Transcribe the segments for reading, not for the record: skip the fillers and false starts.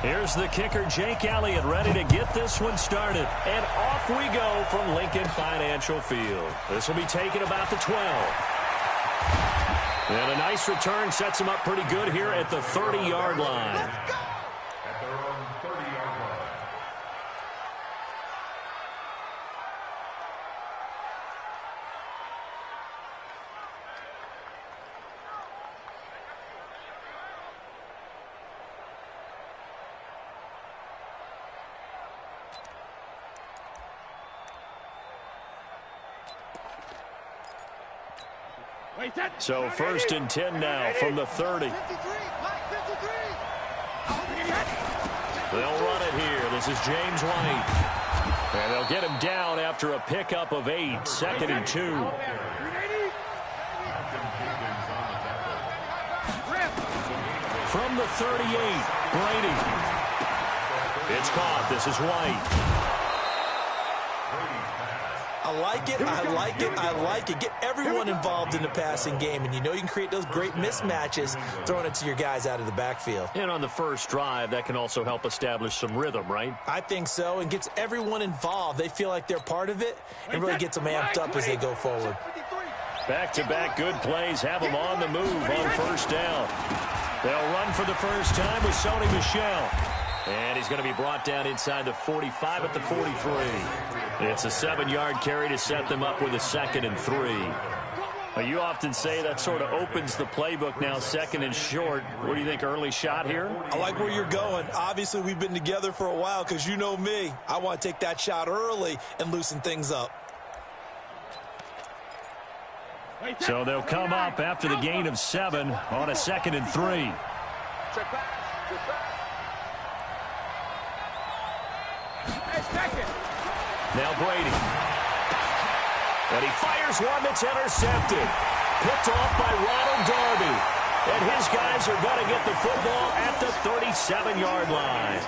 Here's the kicker, Jake Elliott, ready to get this one started. And off we go from Lincoln Financial Field. This will be taken about the 12. And a nice return sets him up pretty good here at the 30-yard line. Let's go! At their own 30-yard line. So 1st and 10 now from the 30. They'll run it here. This is James White. And they'll get him down after a pickup of 8. 2nd and 2. From the 38, Brady. It's caught. This is White. I like it, I like it, I like it. Get everyone involved in the passing game, and you know you can create those great mismatches throwing it to your guys out of the backfield. And on the first drive, that can also help establish some rhythm, right? I think so, and gets everyone involved. They feel like they're part of it, and really gets them amped up as they go forward. Back-to-back good plays have them on the move on first down. They'll run for the first time with Sony Michel. And he's going to be brought down inside the 45 at the 43. It's a 7-yard carry to set them up with a 2nd and 3. Well, you often say that sort of opens the playbook now, 2nd and short. What do you think, early shot here? I like where you're going. Obviously, we've been together for a while because you know me. I want to take that shot early and loosen things up. So they'll come up after the gain of 7 on a 2nd and 3. Now Brady. And he fires one that's intercepted. Picked off by Ronald Darby. And his guys are going to get the football at the 37-yard line.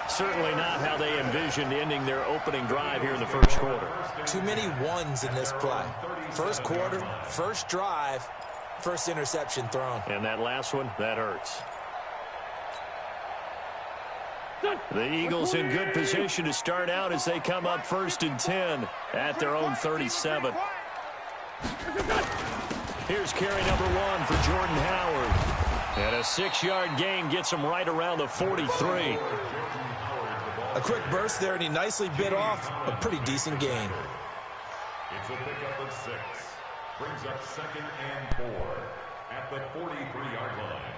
Certainly not how they envisioned ending their opening drive here in the first quarter. Too many ones in this play. First quarter, first drive, first interception thrown. And that last one, that hurts. The Eagles in good position to start out as they come up 1st and 10 at their own 37. Here's carry number 1 for Jordan Howard. And a 6-yard gain gets him right around the 43. A quick burst there, and he nicely bit off a pretty decent gain. It's a pickup of 6. Brings up 2nd and 4 at the 43-yard line.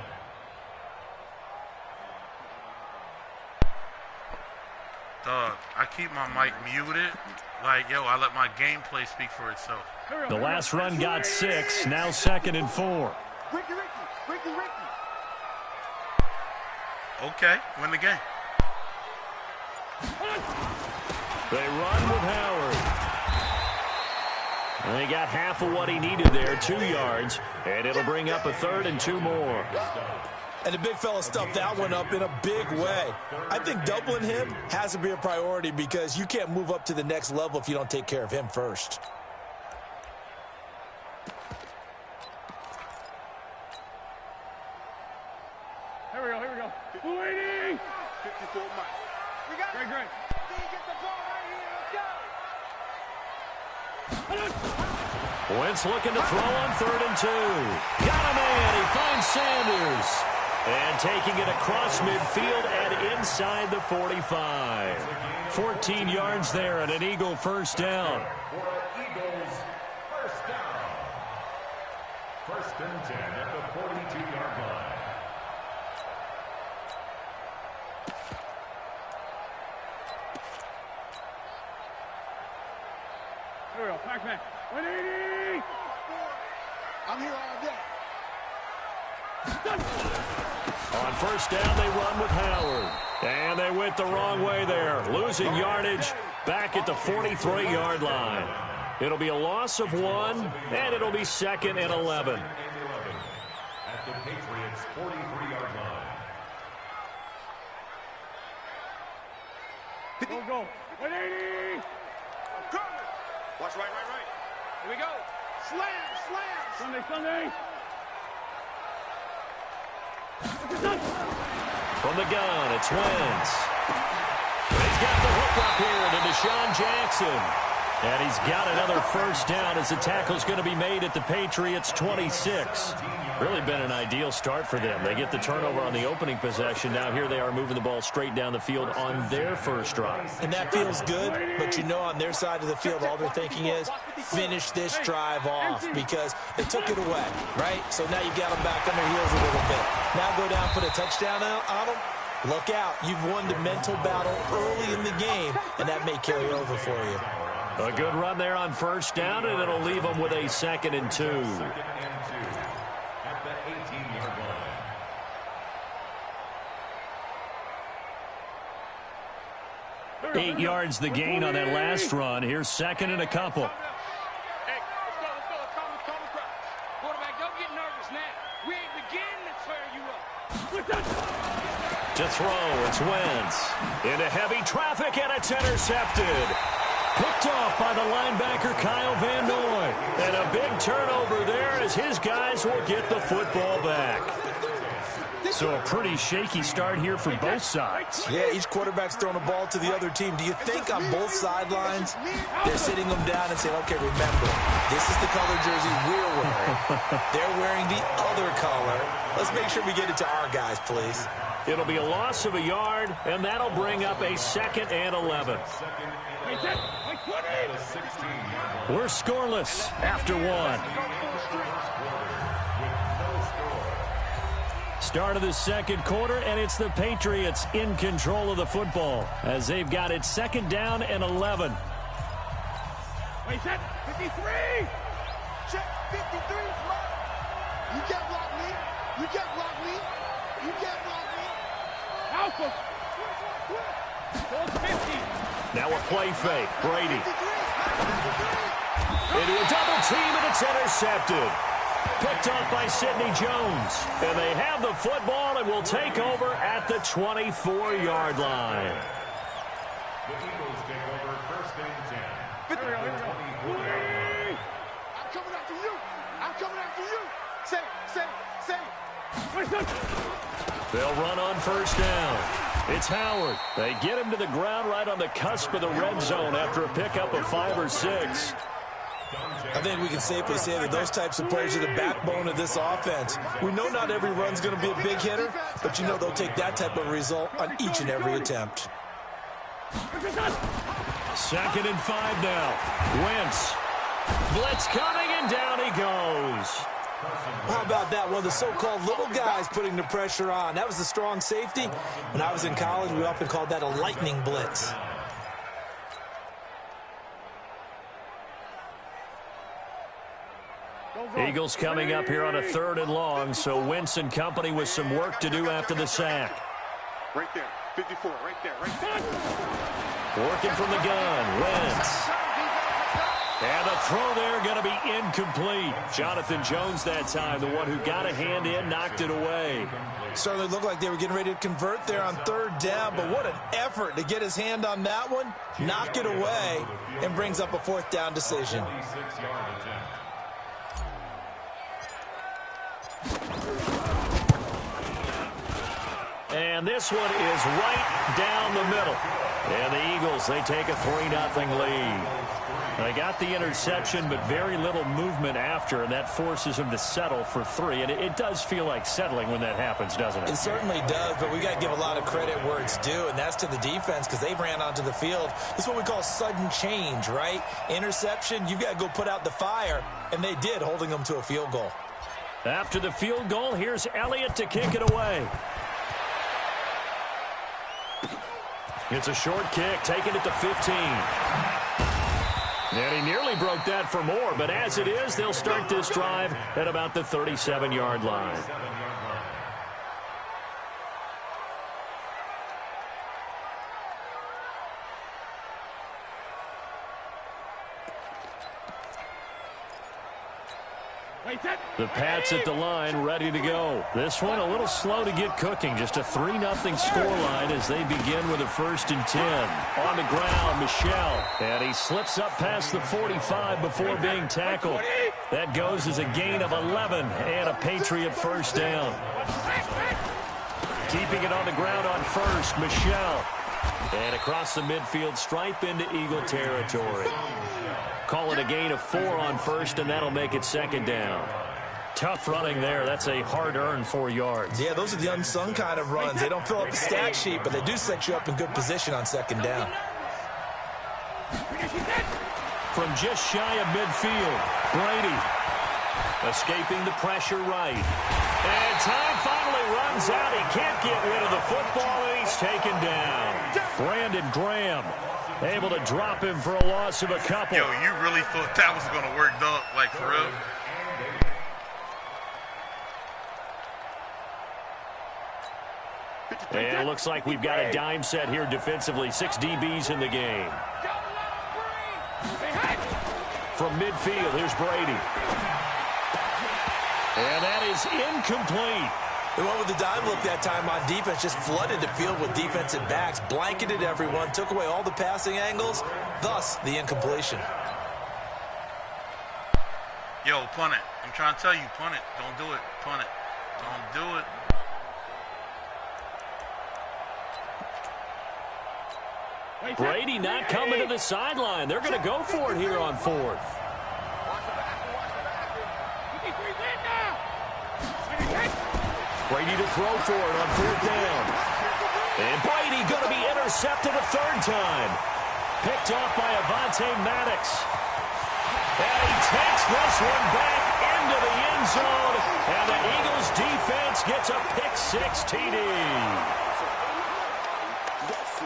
I keep my mic muted. Like, yo, I let my gameplay speak for itself. The last run got 6. Now 2nd and 4. Okay, win the game. They run with Howard. And they got half of what he needed there, 2 yards. And it'll bring up a 3rd and 2 more. And the big fella stuffed that one up in a big way. I think doubling him has to be a priority because you can't move up to the next level if you don't take care of him first. Here we go. Waiting! 54 miles. We got it. Great. Get the ball right here. Let's go! Wentz looking to throw on 3rd and 2. Got a man. He finds Sanders. And taking it across midfield and inside the 45. 14 yards there and an Eagle first down. Eagles first down. 1st and 10 at the 42-yard line. Here we go. Pac-Man. 180! I'm here all day. On first down, they run with Howard. And they went the wrong way there. Losing yardage back at the 43-yard line. It'll be a loss of 1, and it'll be 2nd and 11. At the Patriots' 43-yard line. Go. 180! Watch right. Here we go. Slam. Sunday. From the gun, it's Wentz. He's got the hook up here to Deshaun Jackson. And he's got another first down as the tackle's going to be made at the Patriots' 26. Really been an ideal start for them. They get the turnover on the opening possession. Now here they are moving the ball straight down the field on their first drive. And that feels good, but you know on their side of the field all they're thinking is finish this drive off because they took it away, right? So now you've got them back on their heels a little bit. Now go down, put a touchdown on them. Look out. You've won the mental battle early in the game, and that may carry over for you. A good run there on first down, and it'll leave them with a 2nd and 2. At the 18-yard line. 8 yards the gain on that last run. Here's 2nd and a couple. Hey, let's go. Calm the crowd. Quarterback, don't get nervous now. We ain't beginning to tear you up. To throw, it's Wentz. Into heavy traffic, and it's intercepted. Picked off by the linebacker, Kyle Van Noy. And a big turnover there as his guys will get the football back. So a pretty shaky start here for both sides. Yeah, each quarterback's throwing a ball to the other team. Do you think on both sidelines they're sitting them down and saying, okay, remember, this is the color jersey we're wearing. They're wearing the other color. Let's make sure we get it to our guys, please. It'll be a loss of a yard, and that'll bring up a 2nd and 11. We're scoreless after 1. Start of the second quarter, and it's the Patriots in control of the football as they've got it 2nd down and 11. Wait, set. 53. Check 53. You can't block me. You can't block me. You can't block me. Alpha. Hold 50. Now a play fake. Brady. Into a double team, and it's intercepted. Picked off by Sidney Jones. And they have the football and will take over at the 24-yard line. The Eagles take over 1st and 10. Here we go. I'm coming after you. I'm coming after you. Say. They'll run on first down. It's Howard. They get him to the ground right on the cusp of the red zone after a pickup of 5 or 6. I think we can safely say that those types of players are the backbone of this offense. We know not every run's going to be a big hitter, but you know they'll take that type of result on each and every attempt. 2nd and 5 now. Wentz. Blitz coming, and down he goes. How about that? One of the so-called little guys putting the pressure on. That was the strong safety. When I was in college, we often called that a lightning blitz. Eagles coming up here on a 3rd and long, so Wentz and company with some work to do after the sack. Right there. 54. Right there. Working from the gun, Wentz. And the throw there going to be incomplete. Jonathan Jones that time, the one who got a hand in, knocked it away. Certainly looked like they were getting ready to convert there on 3rd down, but what an effort to get his hand on that one, knock it away, and brings up a 4th down decision. 26-yard attempt. And this one is right down the middle. And the Eagles, they take a 3-0 lead. They got the interception, but very little movement after, and that forces them to settle for 3. And it does feel like settling when that happens, doesn't it? It certainly does, but we got to give a lot of credit where it's due, and that's to the defense because they ran onto the field. This is what we call sudden change, right? Interception, you got to go put out the fire, and they did, holding them to a field goal. After the field goal, here's Elliott to kick it away. It's a short kick, taking it to 15. And he nearly broke that for more, but as it is, they'll start this drive at about the 37-yard line. The Pats at the line, ready to go. This one a little slow to get cooking. Just a 3-0 scoreline as they begin with a 1st and 10. On the ground, Michel. And he slips up past the 45 before being tackled. That goes as a gain of 11 and a Patriot first down. Keeping it on the ground on first, Michelle. And across the midfield stripe into Eagle territory. Call it a gain of 4 on first, and that'll make it 2nd down. Tough running there. That's a hard-earned 4 yards. Yeah, those are the unsung kind of runs. They don't fill up the stat sheet, but they do set you up in good position on 2nd down. From just shy of midfield, Brady escaping the pressure right. And time finally runs out. He can't get rid of the football, and he's taken down. Brandon Graham able to drop him for a loss of a couple. Yo, you really thought that was going to work, dog? Like, for real? And it looks like we've got a dime set here defensively. 6 DBs in the game. From midfield, here's Brady. And that is incomplete. They went with the dime look that time on defense, just flooded the field with defensive backs, blanketed everyone, took away all the passing angles, thus the incompletion. Yo, punt it. I'm trying to tell you, punt it. Don't do it. Punt it. Don't do it. Brady not coming to the sideline. They're going to go for it here on 4th. Brady to throw for it on 4th down. And Brady going to be intercepted a 3rd time. Picked off by Avonte Maddox. And he takes this one back into the end zone. And the Eagles defense gets a pick-6 TD.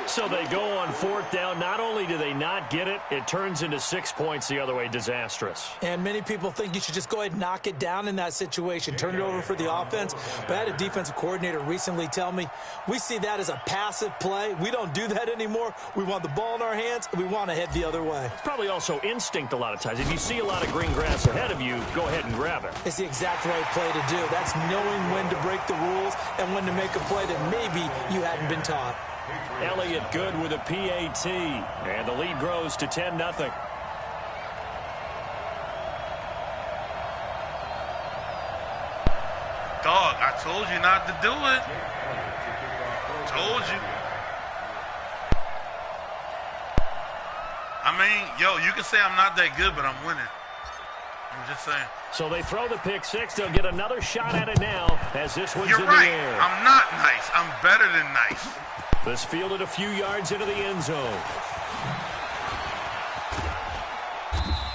So they go on 4th down. Not only do they not get it, it turns into 6 points the other way. Disastrous. And many people think you should just go ahead and knock it down in that situation, turn it over for the offense. But I had a defensive coordinator recently tell me, we see that as a passive play. We don't do that anymore. We want the ball in our hands, and we want to head the other way. It's probably also instinct a lot of times. If you see a lot of green grass ahead of you, go ahead and grab it. It's the exact right play to do. That's knowing when to break the rules and when to make a play that maybe you hadn't been taught. Elliott good with a PAT, and the lead grows to 10-0. Dog, I told you not to do it. Told you. I mean, yo, you can say I'm not that good, but I'm winning. I'm just saying. So they throw the pick-6. They'll get another shot at it now as this one's You're in right. the air. I'm not nice. I'm better than nice. This fielded a few yards into the end zone.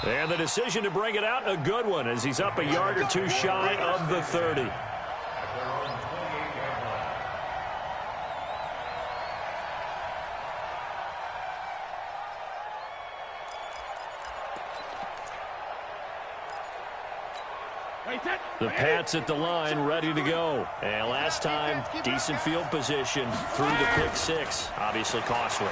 And the decision to bring it out, a good one, as he's up a yard or 2 shy of the 30. The Pats at the line, ready to go. And last time, decent field position through the pick-6. Obviously costly.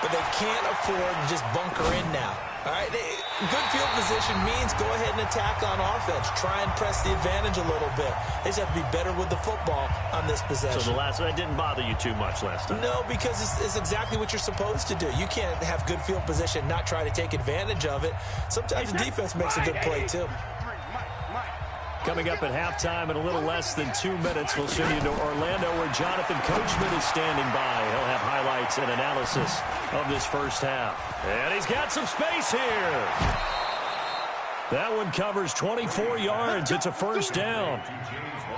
But they can't afford to just bunker in now. All right, good field position means go ahead and attack on offense. Try and press the advantage a little bit. They just have to be better with the football on this possession. So that didn't bother you too much last time? No, because it's exactly what you're supposed to do. You can't have good field position, not try to take advantage of it. Sometimes the defense makes a good play, too. Coming up at halftime in a little less than 2 minutes, we'll send you to Orlando where Jonathan Coachman is standing by. He'll have highlights and analysis of this first half. And he's got some space here. That one covers 24 yards. It's a 1st down.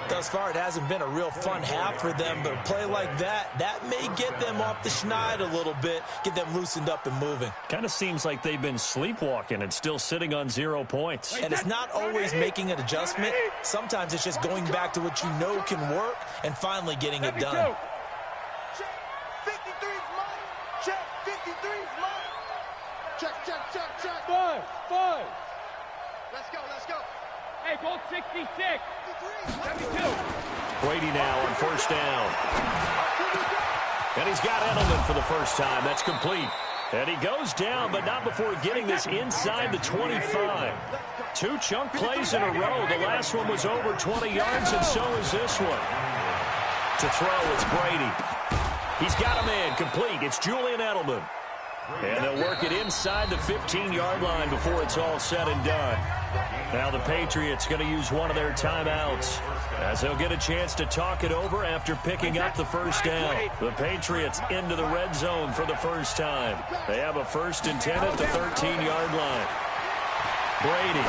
Thus far, it hasn't been a real fun half for them, but a play like that may get them off the schneid a little bit, get them loosened up and moving. Kind of seems like they've been sleepwalking and still sitting on 0 points. And it's not always making an adjustment. Sometimes it's just going back to what you know can work and finally getting it done. Check. 53's mine. Check. 53's mine. Check. 5. Let's go. Hey, ball 66. 72. Brady now on 1st down. And he's got Edelman for the first time. That's complete. And he goes down, but not before getting this inside the 25. 2 chunk plays in a row. The last one was over 20 yards, and so is this one. To throw, it's Brady. He's got a man complete. It's Julian Edelman. And they'll work it inside the 15-yard line before it's all said and done. Now the Patriots going to use one of their timeouts as they'll get a chance to talk it over after picking up the first down. The Patriots into the red zone for the first time. They have a 1st and 10 at the 13-yard line. Brady.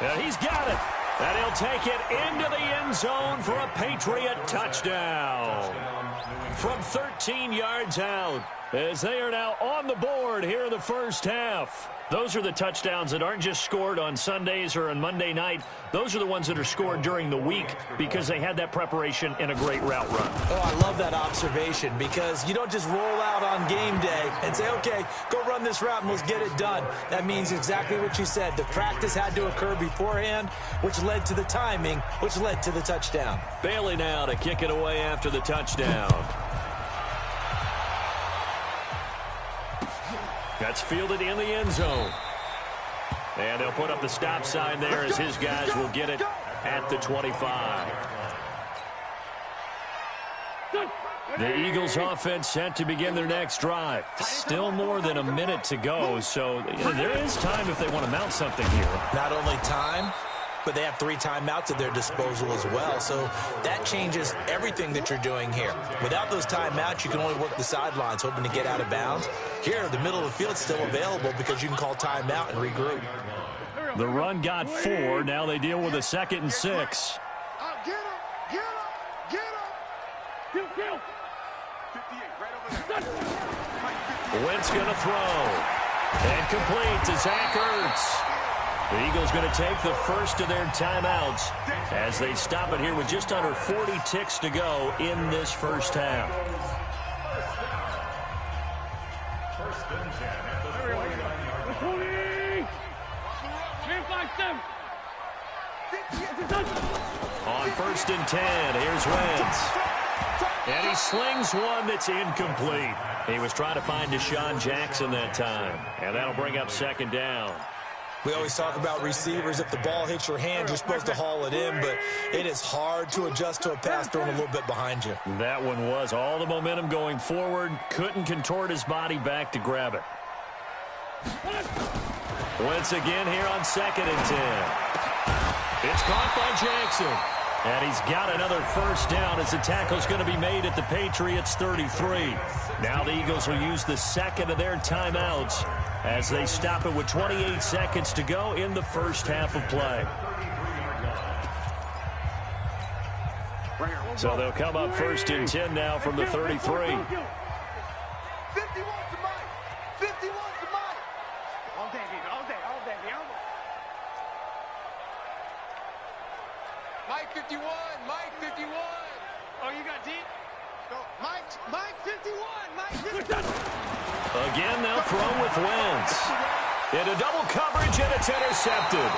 And he's got it. And he'll take it into the end zone for a Patriot touchdown. From 13 yards out, as they are now on the board here in the first half. Those are the touchdowns that aren't just scored on Sundays or on Monday night. Those are the ones that are scored during the week because they had that preparation and a great route run. Oh, I love that observation because you don't just roll out on game day and say, okay, go run this route and let's get it done. That means exactly what you said. The practice had to occur beforehand, which led to the timing, which led to the touchdown. Bailey now to kick it away after the touchdown. That's fielded in the end zone. And they'll put up the stop sign there as his guys will get it at the 25. The Eagles offense set to begin their next drive. Still more than a minute to go, so there is time if they want to mount something here. Not only time, but they have 3 timeouts at their disposal as well. So that changes everything that you're doing here. Without those timeouts, you can only work the sidelines, hoping to get out of bounds. Here, the middle of the field's still available because you can call timeout and regroup. The run got 4. Now they deal with a 2nd and 6. Get him! Get him! Get him! Kill! 58, right over there. Wentz going to throw. And complete to Zach Ertz. The Eagles going to take the first of their timeouts as they stop it here with just under 40 ticks to go in this first half. First and 10 at the 49-yard line. On 1st and 10, here's Wentz. And he slings one that's incomplete. He was trying to find Deshaun Jackson that time. And that'll bring up 2nd down. We always talk about receivers. If the ball hits your hand, you're supposed to haul it in, but it is hard to adjust to a pass thrown a little bit behind you. That one was all the momentum going forward. Couldn't contort his body back to grab it. Once again here on 2nd and 10. It's caught by Jackson. And he's got another first down as the tackle's going to be made at the Patriots' 33. Now the Eagles will use the 2nd of their timeouts as they stop it with 28 seconds to go in the first half of play. So they'll come up 1st and 10 now from the 33. 51 to Mike. 51 to Mike. All day, baby. All day. All day. Mike 51. Mike 51. Oh, you got deep? No. Mike 51. Mike 51. Again, they'll throw with Wentz. Into double coverage, and it's intercepted.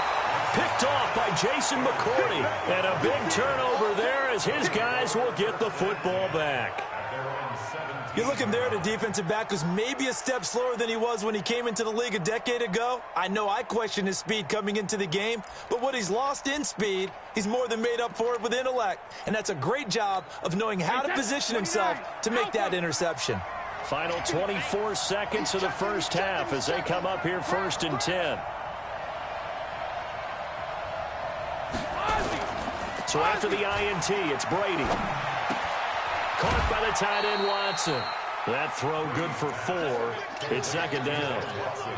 Picked off by Jason McCourty. And a big turnover there as his guys will get the football back. You're looking there at a defensive back who's maybe a step slower than he was when he came into the league a decade ago. I know I questioned his speed coming into the game, but what he's lost in speed, he's more than made up for it with intellect. And that's a great job of knowing how to position himself to make that interception. Final 24 seconds of the first half as they come up here 1st and 10. So after the INT, it's Brady. Caught by the tight end, Watson. That throw good for 4. It's 2nd down.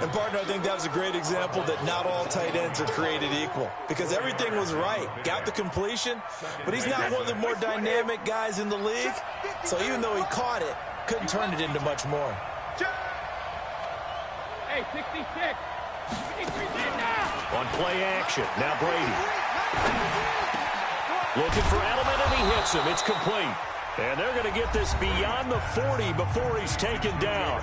And, partner, I think that was a great example that not all tight ends are created equal because everything was right. Got the completion, but he's not one of the more dynamic guys in the league. So even though he caught it, couldn't turn it into much more. Hey, 66. 63's in now. On play action, now Brady. Looking for Edelman, and he hits him. It's complete. And they're going to get this beyond the 40 before he's taken down.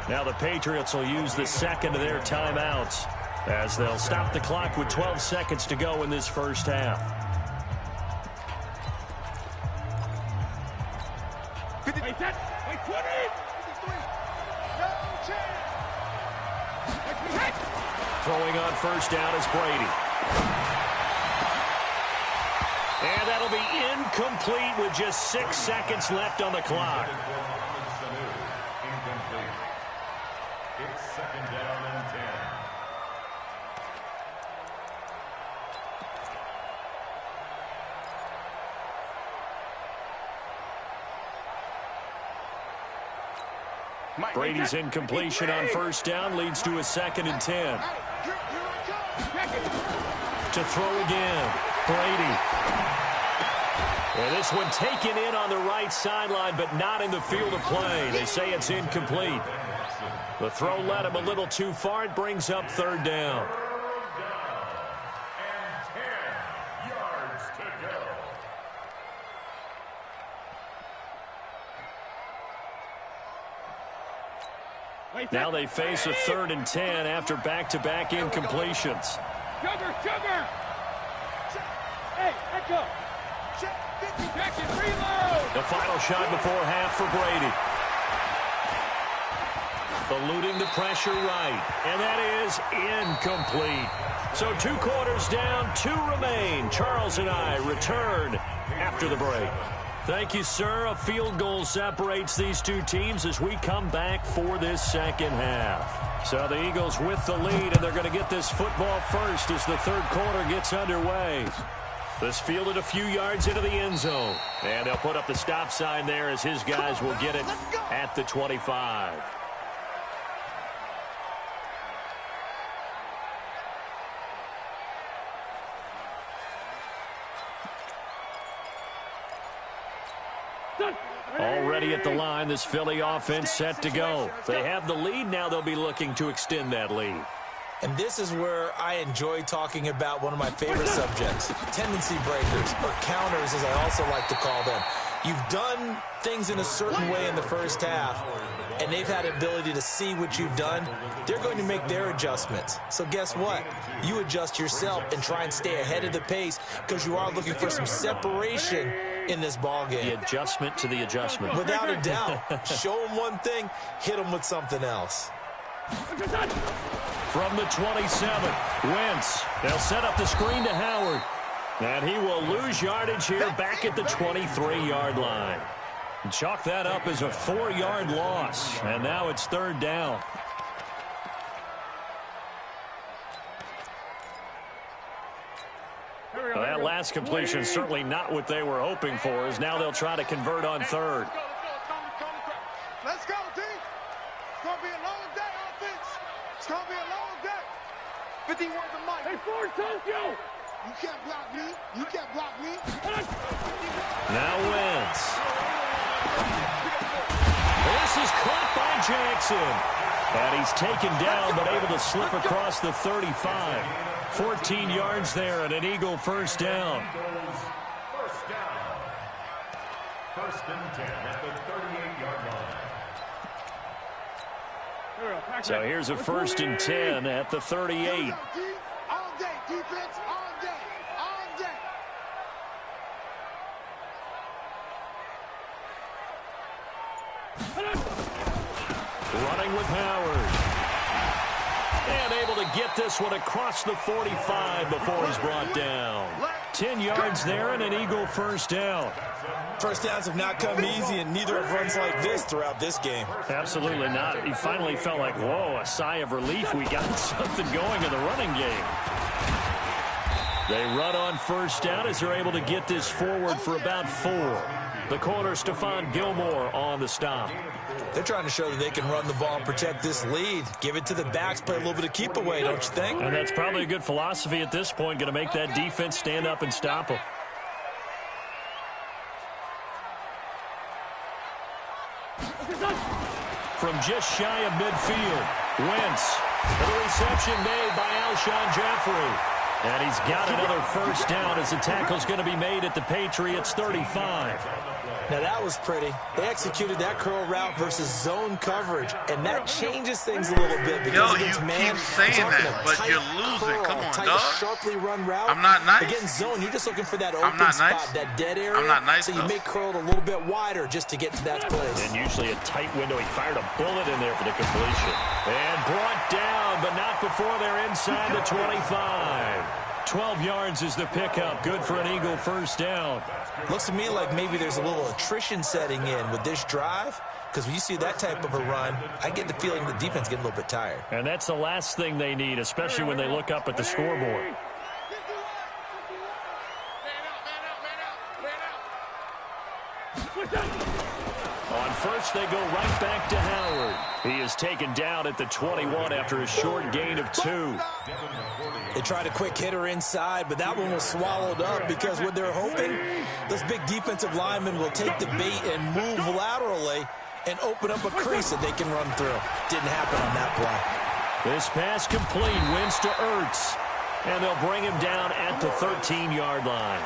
Now the Patriots will use the 2nd of their timeouts as they'll stop the clock with 12 seconds to go in this first half. Wait, 20. No chance. Throwing on first down is Brady. And that'll be incomplete with just 6 seconds left on the clock. It's second down and 10. Brady's incompletion on first down leads to a second and 10. To throw again, Brady. And this one taken in on the right sideline, but not in the field of play. They say it's incomplete. The throw led him a little too far. It brings up third down. Now they face a third and 10 after back-to-back incompletions. Sugar! Hey, echo! Check and reload! The final shot before half for Brady. Eluding the pressure right, and that is incomplete. So 2 quarters down, 2 remain. Charles and I return after the break. Thank you, sir. A field goal separates these two teams as we come back for this second half. So the Eagles with the lead, and they're going to get this football first as the third quarter gets underway. This fielded a few yards into the end zone. And they'll put up the stop sign there as his guys will get it at the 25. Already at the line, this Philly offense set to go. They have the lead. Now they'll be looking to extend that lead. And this is where I enjoy talking about one of my favorite subjects, tendency breakers, or counters as I also like to call them. You've done things in a certain way in the first half, and they've had ability to see what you've done. They're going to make their adjustments. So guess what? You adjust yourself and try and stay ahead of the pace because you are looking for some separation in this ball game. The adjustment to the adjustment. Without a doubt. Show them one thing, hit them with something else. From the 27, Wentz. They'll set up the screen to Howard. And he will lose yardage here back at the 23-yard line. Chalk that up as a 4-yard loss. And now it's third down. Well, that last completion certainly not what they were hoping for, as now they'll try to convert on third. Let's go, team. It's going to be a long day, offense. It's going to be a long day. 51 to Mike. Hey, Ford, Tokyo! You can't block me. You can't block me. Now Wentz. This is caught by Jackson. And he's taken down, but able to slip across the 35. 14 yards there and an Eagle first down. First down. First and 10 at the 38-yard line. So here's a first and 10 at the 38. All day, defense, all day, all day. Running with Howard. And able to get this one across the 45 before he's brought down. 10 yards there and an Eagle first down. First downs have not come easy, and neither have runs like this throughout this game. Absolutely not. He finally felt like, whoa, a sigh of relief. We got something going in the running game. They run on first down as they're able to get this forward for about 4. The corner, Stephon Gilmore, on the stop. They're trying to show that they can run the ball and protect this lead. Give it to the backs, play a little bit of keep away, don't you think? And that's probably a good philosophy at this point, going to make that defense stand up and stop them. From just shy of midfield, Wentz. The reception made by Alshon Jeffrey. And he's got another first down as the tackle's going to be made at the Patriots' 35. Now that was pretty. They executed that curl route versus zone coverage, and that changes things a little bit because against man, keep saying that, but you're losing. Come on, dog. Sharply run route. I'm not nice. Against zone, you're just looking for that open spot, nice. that dead area. I'm not nice. So you make curl a little bit wider just to get to that place. And usually a tight window. He fired a bullet in there for the completion. And brought down, but not before they're inside the 25. 12 yards is the pickup. Good for an Eagle first down. Looks to me like maybe there's a little attrition setting in with this drive. because when you see that type of a run, I get the feeling the defense getting a little bit tired. And that's the last thing they need, especially when they look up at the scoreboard. On first, they go right back to Howard. He is taken down at the 21 after a short gain of 2. They tried a quick hitter inside, but that one was swallowed up because what they're hoping, those big defensive linemen will take the bait and move laterally and open up a crease that they can run through. Didn't happen on that play. This pass complete, wins to Ertz. And they'll bring him down at the 13-yard line.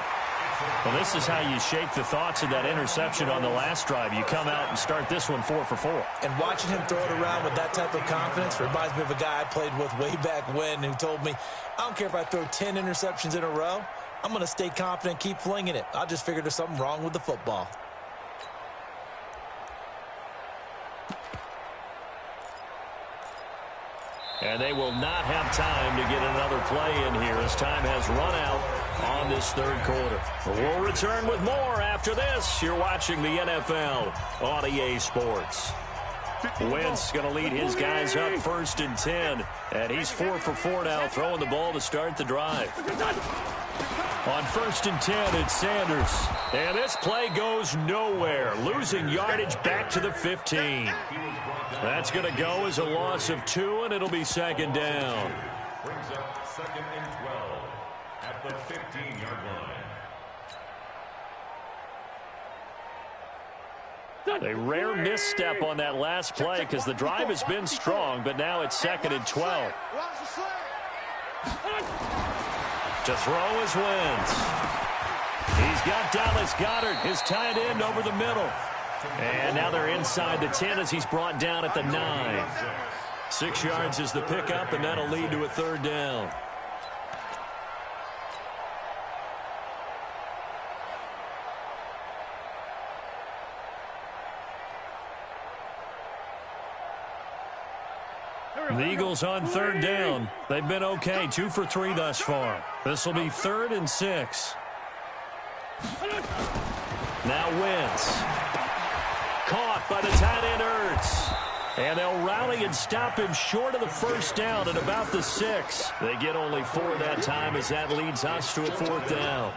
Well, this is how you shake the thoughts of that interception on the last drive. You come out and start this one 4 for 4. And watching him throw it around with that type of confidence reminds me of a guy I played with way back when who told me, I don't care if I throw 10 interceptions in a row. I'm going to stay confident, keep flinging it. I just figured there's something wrong with the football. And they will not have time to get another play in here as time has run out on this third quarter. We'll return with more after this. You're watching the NFL on EA Sports. Wentz going to lead his guys up 1st and 10. And he's 4 for 4 now, throwing the ball to start the drive. On 1st and 10, it's Sanders. And this play goes nowhere, losing yardage back to the 15. That's going to go as a loss of 2, and it'll be 2nd down. Brings up 2nd and 12 at the 15-yard line. A rare misstep on that last play because the drive has been strong, but now it's 2nd and 12. To throw is Wentz. He's got Dallas Goedert, his tight end, over the middle. And now they're inside the 10 as he's brought down at the 9. 6 yards is the pickup, and that'll lead to a 3rd down. The Eagles on 3rd down. They've been okay, 2 for 3 thus far. This will be 3rd and 6. Now Wentz. Caught by the tight end Ertz. And they'll rally and stop him short of the 1st down at about the 6. They get only 4 that time as that leads us to a 4th down.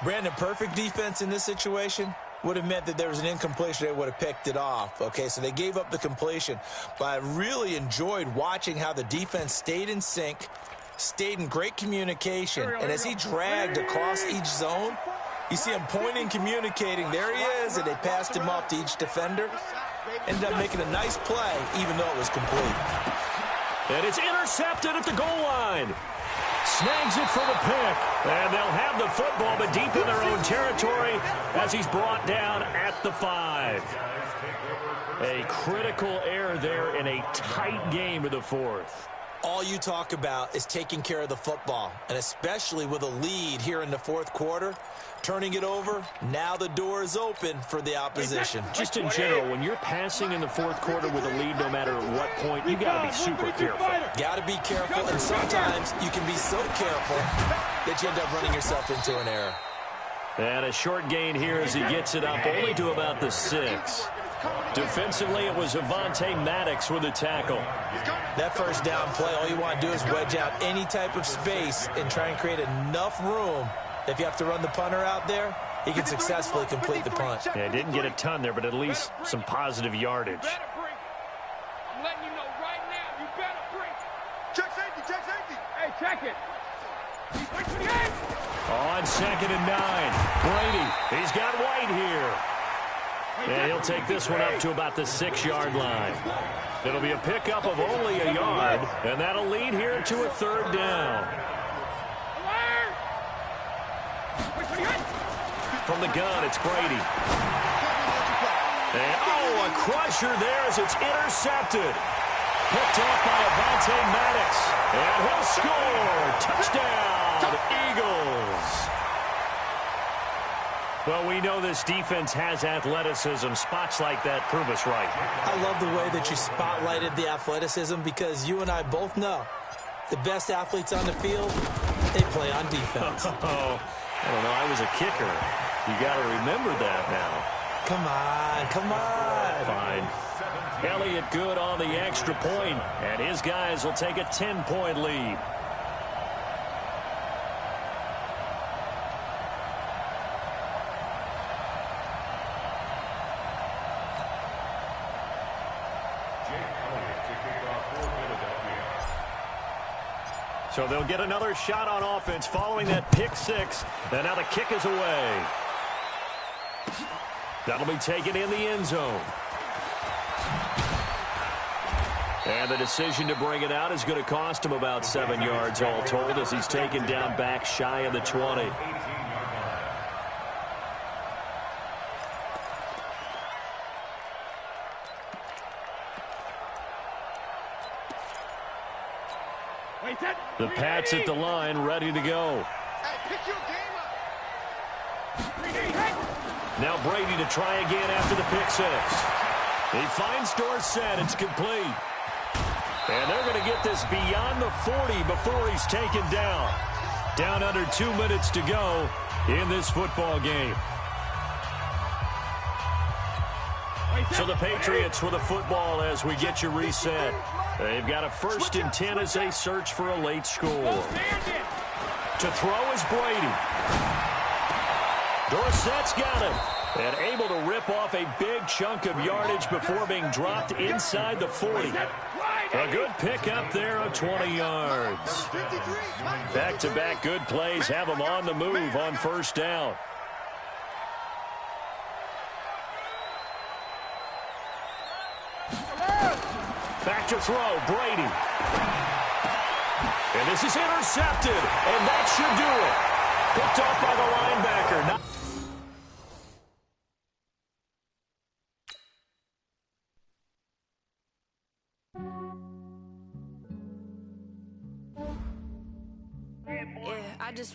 Brandon, perfect defense in this situation would have meant that there was an incompletion. They would have picked it off. Okay, so they gave up the completion. But I really enjoyed watching how the defense stayed in sync, stayed in great communication. And as he dragged across each zone, you see him pointing, communicating. There he is, and they passed him off to each defender. Ended up making a nice play, even though it was complete. And it's intercepted at the goal line. Snags it for the pick. And they'll have the football, but deep in their own territory as he's brought down at the 5. A critical error there in a tight game of the 4th. All you talk about is taking care of the football, and especially with a lead here in the 4th quarter, turning it over, now the door is open for the opposition. Just in general, when you're passing in the 4th quarter with a lead, no matter at what point, you got to be super careful. Got to be careful, and sometimes you can be so careful that you end up running yourself into an error. And a short gain here as he gets it up only to about the 6. Defensively, it was Avonte Maddox with a tackle. That 1st down play, all you want to do is wedge out any type of space and try and create enough room. If you have to run the punter out there, he can successfully complete the punt. Yeah, didn't get a ton there, but at least some positive yardage. I'm letting you know right now, you better bring. Check safety, check safety. Hey, check it. On 2nd and 9, Brady. He's got White here. And he'll take this one up to about the 6-yard line. It'll be a pickup of only a yard, and that'll lead here to a 3rd down. From the gun, it's Brady. And, oh, a crusher there as it's intercepted. Picked off by Avonte Maddox. And he'll score. Touchdown, Eagles. Well, we know this defense has athleticism. Spots like that prove us right. I love the way that you spotlighted the athleticism because you and I both know the best athletes on the field, they play on defense. Oh, I don't know. I was a kicker. You got to remember that now. Come on, come on. Fine. Elliott good on the extra point, and his guys will take a 10-point lead. So they'll get another shot on offense following that pick six. And now the kick is away. That'll be taken in the end zone. And the decision to bring it out is going to cost him about 7 yards all told as he's taken down back shy of the 20. The Pats at the line, ready to go. Now Brady to try again after the pick six. He finds Dorsett. It's complete. And they're going to get this beyond the 40 before he's taken down. Down under 2 minutes to go in this football game. So the Patriots with a football as we get you reset. They've got a 1st and 10 as they search for a late score. To throw is Brady. Dorsett's got it. And able to rip off a big chunk of yardage before being dropped inside the 40. A good pickup there of 20 yards. Back-to-back good plays have them on the move on 1st down. Back to throw, Brady. And this is intercepted, and that should do it. Picked off by the linebacker. Yeah, I just